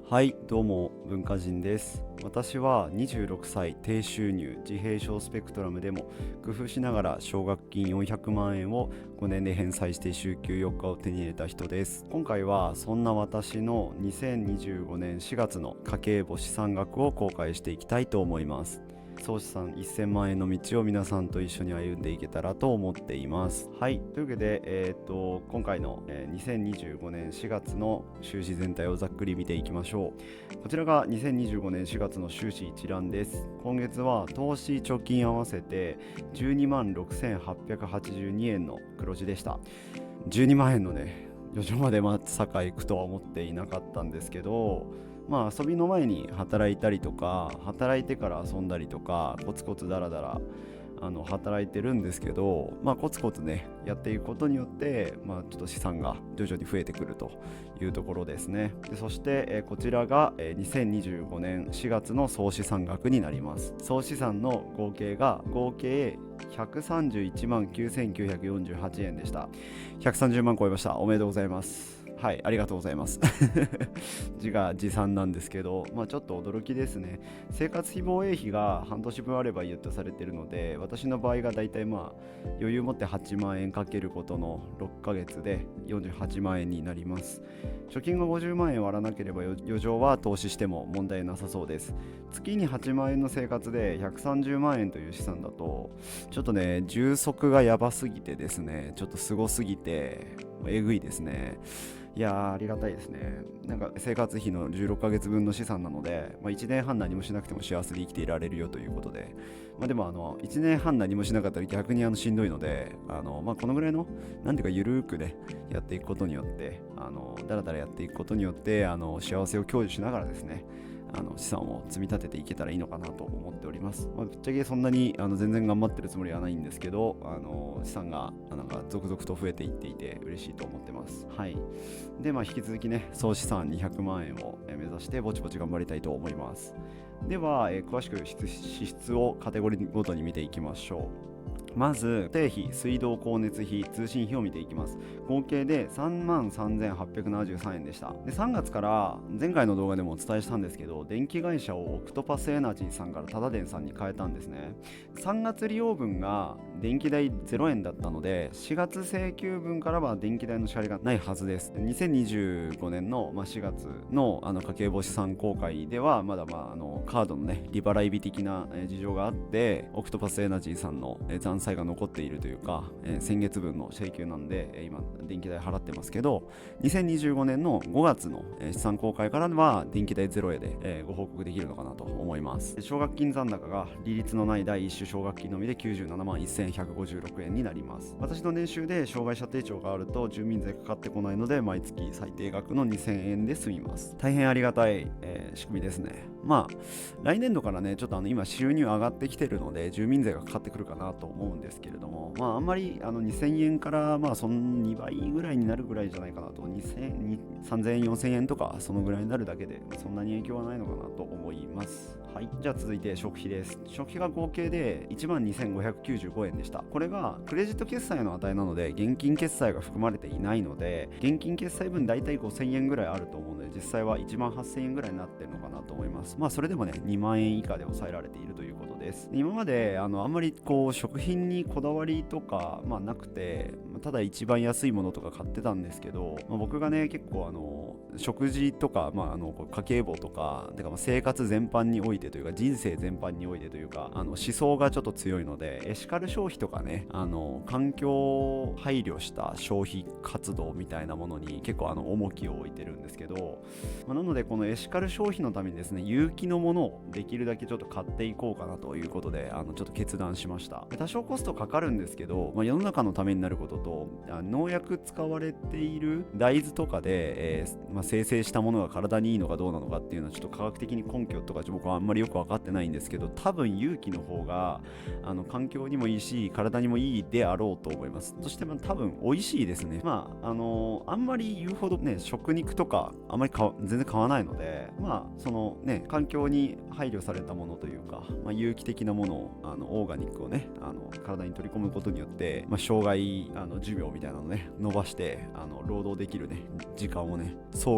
はい、どうも文化人です。私は26歳低収入自閉症スペクトラムでも工夫しながら奨学金400万円を5年で返済して週休4日を手に入れた人です。今回はそんな私の2025年4月の家計簿資産額を公開していきたいと思います。総資産1000万円の道を皆さんと一緒に歩んでいけたらと思っています。はい、というわけで、今回の、2025年4月の収支全体をざっくり見ていきましょう。こちらが2025年4月の収支一覧です。今月は投資貯金合わせて12万6882円の黒字でした。12万円のね余剰までまさか行くとは思っていなかったんですけど、遊びの前に働いたりとか働いてから遊んだりとかコツコツダラダラ働いてるんですけど、コツコツねやっていくことによって、ちょっと資産が徐々に増えてくるというところですね。でそして、こちらが、2025年4月の総資産額になります。総資産の合計131万9948円でした。130万超えました。おめでとうございます。はい、ありがとうございます自画自賛なんですけど、ちょっと驚きですね。生活費防衛費が半年分あればいいとされているので、私の場合がだいたい余裕持って8万円かけることの6ヶ月で48万円になります。貯金が50万円割らなければ余剰は投資しても問題なさそうです。月に8万円の生活で130万円という資産だとちょっとね充足がやばすぎてですね、ちょっとすごすぎてえぐいですね。いやーありがたいですね。なんか生活費の16ヶ月分の資産なので、1年半何もしなくても幸せで生きていられるよということで、でも1年半何もしなかったら逆にしんどいので、このぐらいのなんていうかゆるーくねやっていくことによってだらだらやっていくことによって幸せを享受しながらですね資産を積み立てていけたらいいのかなと思っております。ぶっちゃけそんなに全然頑張ってるつもりはないんですけど、資産がなんか続々と増えていっていて嬉しいと思ってます。はい。で、引き続きね、総資産200万円を目指してぼちぼち頑張りたいと思います。では、詳しく支出をカテゴリーごとに見ていきましょう。まず固定費、水道光熱費、通信費を見ていきます。合計で3万3873円でした。で3月から前回の動画でもお伝えしたんですけど、電気会社をオクトパスエナジーさんからタダ電さんに変えたんですね。3月利用分が電気代0円だったので、4月請求分からは電気代の支払いがないはずです。2025年の4月の家計簿資産公開ではまだカードのね利払い日的な事情があって、オクトパスエナジーさんの残債が残っているというか、先月分の請求なんで、今電気代払ってますけど、2025年の5月の資産公開からは電気代0円で、ご報告できるのかなと思います。奨学金残高が利率のない第一種奨学金のみで97万1156円になります。私の年収で障害者手帳があると住民税かかってこないので、毎月最低額の2000円で済みます。大変ありがたい、仕組みですね。来年度からねちょっと今収入上がってきてるので住民税がかかってくるかなと思うんですけれども、あんまり2000円からその2倍ぐらいになるぐらいじゃないかなと、3000円4000円とかそのぐらいになるだけでそんなに影響はないのかなと思います。はい、じゃあ続いて食費です。食費が合計で12,595円でした。これがクレジット決済の値なので現金決済が含まれていないので、現金決済分だいたい5000円ぐらいあると思うので、実際は1万8000円ぐらいになってるのかなと思います。それでもね2万円以下で抑えられているということです。今まであんまり食品にこだわりとかなくて、ただ一番安いものとか買ってたんですけど、僕がね結構食事とか、家計簿とか生活全般においてというか人生全般においてというか思想がちょっと強いので、エシカル消費とかね環境配慮した消費活動みたいなものに結構重きを置いてるんですけど、なのでこのエシカル消費のためにですね有機のものをできるだけちょっと買っていこうかなということでちょっと決断しました。多少コストかかるんですけど、世の中のためになることと農薬使われている大豆とかで、生成したものが体にいいのかどうなのかっていうのはちょっと科学的に根拠とか僕はあんまりよく分かってないんですけど、多分有機の方が環境にもいいし体にもいいであろうと思います。そして多分美味しいですね。あんまり言うほどね食肉とかあんまり全然買わないので、そのね環境に配慮されたものというか、有機的なものをオーガニックをね体に取り込むことによって、生涯寿命みたいなのをね伸ばして労働できるね時間をね早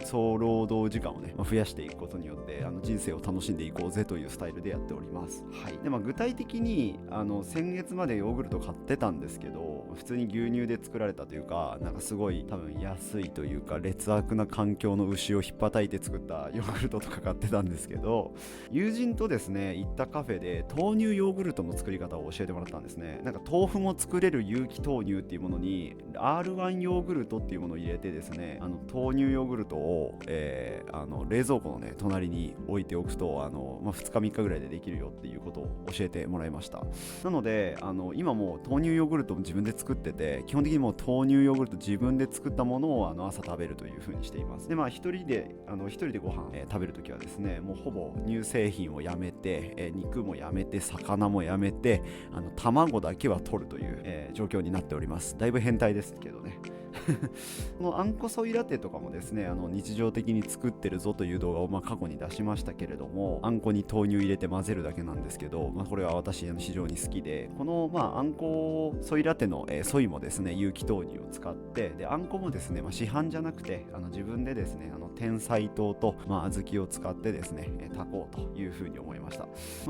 総労働時間をね、増やしていくことによって人生を楽しんでいこうぜというスタイルでやっております。はい。で、具体的に先月までヨーグルト買ってたんですけど、普通に牛乳で作られたというか、なんかすごい多分安いというか劣悪な環境の牛を引っ叩いて作ったヨーグルトとか買ってたんですけど、友人とですね行ったカフェで豆乳ヨーグルトの作り方を教えてもらったんですね。なんか豆腐も作れる有機豆乳っていうものに R1 ヨーグルトっていうものを入れてですね、豆乳ヨーグルトを、冷蔵庫のね隣に置いておくと2日3日ぐらいでできるよっていうことを教えてもらいました。なので今もう豆乳ヨーグルトも自分で作ってて、基本的にもう豆乳ヨーグルト自分で作ったものを朝食べるという風にしています。で、一人でご飯、食べるときはですね、もうほぼ乳製品をやめて、肉もやめて魚もやめて卵だけは取るという、状況になっております。だいぶ変態ですけどね。このあんこソイラテとかもですね日常的に作ってるぞという動画を過去に出しましたけれども、あんこに豆乳入れて混ぜるだけなんですけど、これは私非常に好きで、このあんこソイラテの、ソイもですね有機豆乳を使って、であんこもですね、市販じゃなくて自分でですね天才糖と、小豆を使ってですね炊こうというふうに思いました。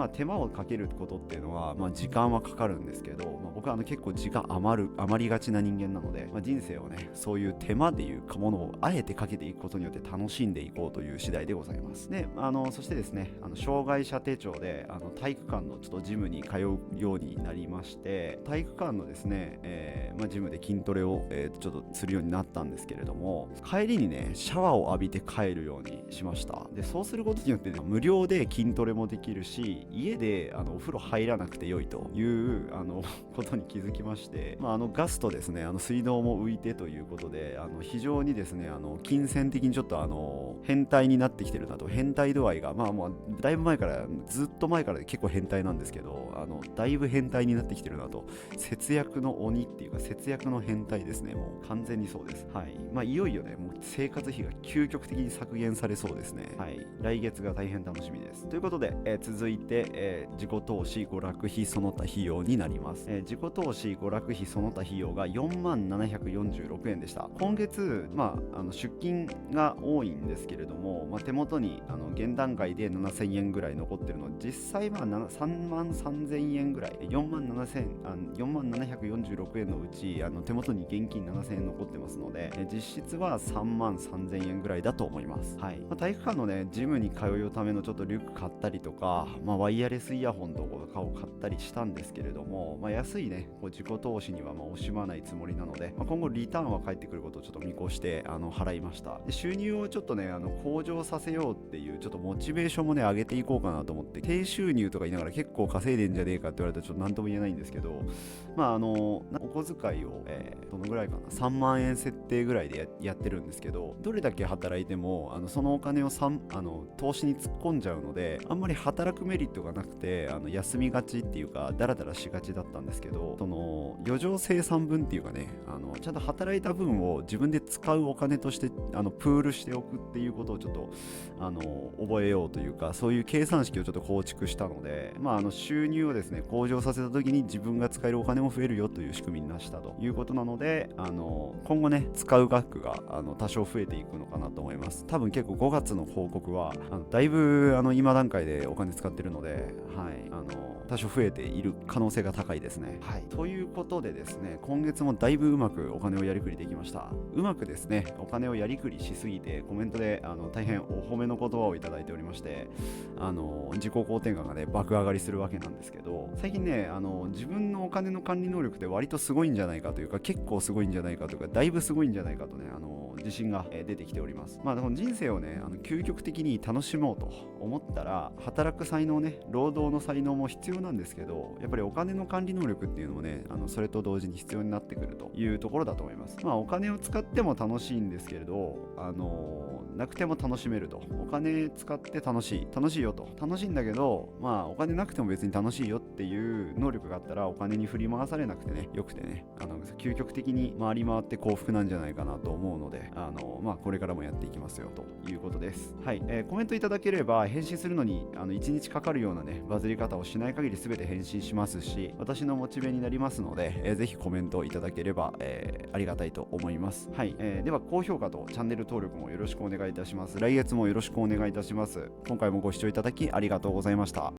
手間をかけることっていうのは、時間はかかるんですけど、僕は結構時間余りがちな人間なので、人生をねそういう手間でいうものをあえてかけていくことによって楽しんでいこうという次第でございます。で、そしてですね障害者手帳で体育館のちょっとジムに通うようになりまして、体育館のですね、ジムで筋トレを、ちょっとするようになったんですけれども、帰りにねシャワーを浴びて帰るようにしました。でそうすることによって、無料で筋トレもできるし、家でお風呂入らなくて良いということに気づきまして、ガスとですね水道も浮いてということで非常にですね金銭的にちょっと変態になってきてるなと。変態度合いがもうだいぶ前から、ずっと前から結構変態なんですけど、だいぶ変態になってきてるなと。節約の鬼っていうか節約の変態ですね。もう完全にそうです。はい。いよいよねもう生活費が究極的に削減されそうですね。はい。来月が大変楽しみです。ということで、続いて、自己投資娯楽費その他費用になります。自己投資娯楽費その他費用が4746円でした。今月、出金が多いんですけれども、手元に現段階で7000円ぐらい残ってるので、実際3万3000円ぐらい、4万746円のうち手元に現金7000円残ってますので、実質は3万3000円ぐらいだと思います。はい。体育館のねジムに通うためのちょっとリュック買ったりとか、ワイヤレスイヤホンとかを買ったりしたんですけれども、安いね自己投資には惜しまないつもりなので、今後リターンは返ってくることをちょっと見越して払いました。で収入をちょっとね向上させようっていうちょっとモチベーションもね上げていこうかなと思って、低収入とか言いながら結構稼いでんじゃねえかって言われたらちょっと何とも言えないんですけど、お小遣いを、どのぐらいかな、3万円設定ぐらいで やってるんですけど、どれだけ働いてもそのお金を投資に突っ込んじゃうので、あんまり働くメリットがなくて休みがちっていうかダラダラしがちだったんですけど、その余剰生産分っていうかねちゃんと働いた分を自分で使うお金としてプールしておくっていうことをちょっと覚えようというか、そういう計算式をちょっと構築したので、収入をですね向上させた時に自分が使えるお金も増えるよという仕組みになしたということなので、今後ね使う額が多少増えていくのかなと思います。多分結構5月の報告はだいぶ今段階でお金使ってるので、はい、多少増えている可能性が高いですね。はい。ということでですね、今月もだいぶうまくお金をやりくりできました。うまくですね、お金をやりくりしすぎて、コメントで大変お褒めの言葉をいただいておりまして、自己肯定感がね、爆上がりするわけなんですけど、最近ね、自分のお金の管理能力って割とすごいんじゃないかというか、結構すごいんじゃないかというか、だいぶすごいんじゃないかとね、自信が出てきております。でも人生をね究極的に楽しもうと思ったら、働く才能ね、労働の才能も必要なんですけど、やっぱりお金の管理能力っていうのもねそれと同時に必要になってくるというところだと思います。お金を使っても楽しいんですけれど、なくても楽しめると。お金使って楽しいよと。楽しいんだけど、まあお金なくても別に楽しいよっていう能力があったら、お金に振り回されなくてね、よくてね、究極的に回り回って幸福なんじゃないかなと思うので、まあこれからもやっていきますよということです。はい、コメントいただければ返信するのに1日かかるようなね、バズり方をしない限り全て返信しますし、私のモチベになりますので、ぜひコメントいただければ、ありがたいと思います。はい、では高評価とチャンネル登録もよろしくお願いいたします。来月もよろしくお願いいたします。今回もご視聴いただきありがとうございました。